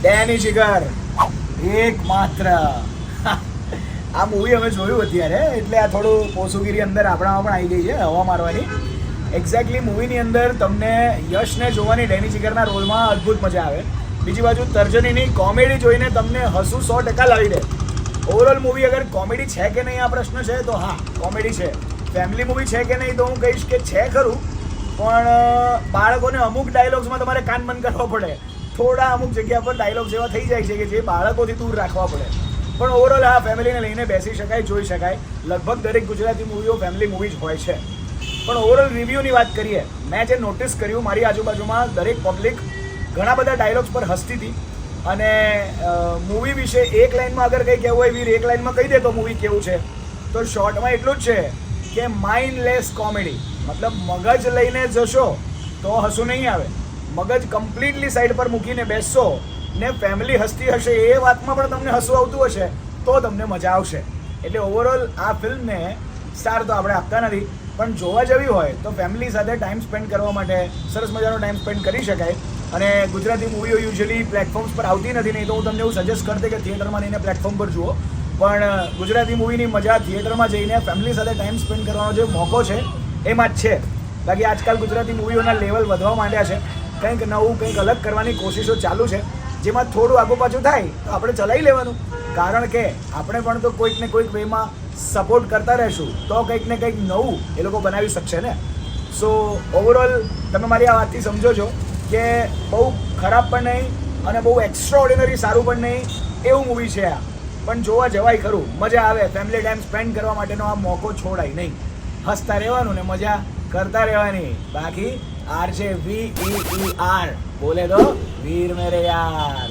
ડેની જીગર એકમાત્ર. આ મૂવી અમે જોયું અત્યારે, એટલે આ થોડું પોસુગીરી અંદર આપણામાં પણ આવી ગઈ છે હવા મારવાની. એક્ઝેક્ટલી મૂવીની અંદર તમને યશને જોવાની ડેની જીગરના રોલમાં અદ્ભુત મજા આવે. બીજી બાજુ તર્જનીની કોમેડી જોઈને તમને હસવું 100% લાવી દે. ઓવરઓલ મૂવી અગર કોમેડી છે કે નહીં આ પ્રશ્ન છે તો હા, કોમેડી છે. ફેમિલી મૂવી છે કે નહીં તો હું કહીશ કે છે ખરું, પણ બાળકોને અમુક ડાયલોગ્સમાં તમારે કાન બંધ કરવા પડે. થોડા અમુક જગ્યા પર ડાયલોગ્સ એવા થઈ જાય છે કે જે બાળકોથી દૂર રાખવા પડે. પણ ઓવરઓલ હા, ફેમિલીને લઈને બેસી શકાય, જોઈ શકાય. લગભગ દરેક ગુજરાતી મૂવીઓ ફેમિલી મૂવી જ હોય છે. પણ ઓવરઓલ રિવ્યૂની વાત કરીએ, મેં જે નોટિસ કર્યું, મારી આજુબાજુમાં દરેક પબ્લિક ઘણા બધા ડાયલોગ્સ પર હસતી હતી. અને મૂવી વિશે એક લાઇનમાં અગર કંઈ કહેવું હોય વીર, એક લાઇનમાં કહી દે તો મૂવી કેવું છે, તો શોર્ટમાં એટલું જ છે કે માઇન્ડલેસ કોમેડી. મતલબ મગજ લઈને જશો તો હસવું નહીં આવે. મગજ કમ્પ્લીટલી સાઈડ પર મૂકીને બેસશો ને ફેમિલી હસતી હશે એ વાતમાં પણ તમને હસવું આવતું હશે તો તમને મજા આવશે. એટલે ઓવરઓલ આ ફિલ્મને સ્ટાર તો આપણે આપતા નથી, પણ જોવા જેવી હોય તો ફેમિલી સાથે ટાઈમ સ્પેન્ડ કરવા માટે સરસ મજાનો ટાઈમ સ્પેન્ડ કરી શકાય. અને ગુજરાતી મૂવીઓ યુઝ્યુઅલી પ્લેટફોર્મ્સ પર આવતી નથી, નહીં તો હું તમને એવું સજેસ્ટ કરતે કે થિયેટરમાં જઈને પ્લેટફોર્મ પર જુઓ. પણ ગુજરાતી મૂવીની મજા થિયેટરમાં જઈને ફેમિલી સાથે ટાઈમ સ્પેન્ડ કરવાનો જે મોકો છે એમાં જ છે. બાકી આજકાલ ગુજરાતી મૂવીઓના લેવલ વધવા માંડ્યા છે. કંઈક નવું, કંઈક અલગ કરવાની કોશિશો ચાલુ છે, જેમાં થોડું આગુ પાછું થાય તો આપણે ચલાવી લેવાનું. કારણ કે આપણે પણ તો કોઈક ને કોઈક વેમાં સપોર્ટ કરતા રહીશું તો કંઈક ને કંઈક નવું એ લોકો બનાવી શકશે ને. સો ઓવરઓલ તમે મારી આ વાતથી સમજો છો કે બહુ ખરાબ પણ નહીં અને બહુ એક્સ્ટ્રા ઓર્ડિનરી સારું પણ નહીં, એવું મૂવી છે આ. પણ જોવા જવાય ખરું, મજા આવે. ફેમિલી ટાઈમ સ્પેન્ડ કરવા માટેનો આ મોકો છોડાય નહીં. હસતા રહેવાનું ને મજા કરતા રહેવાની. બાકી RJVEER બોલે તો વીર મેરે યાર.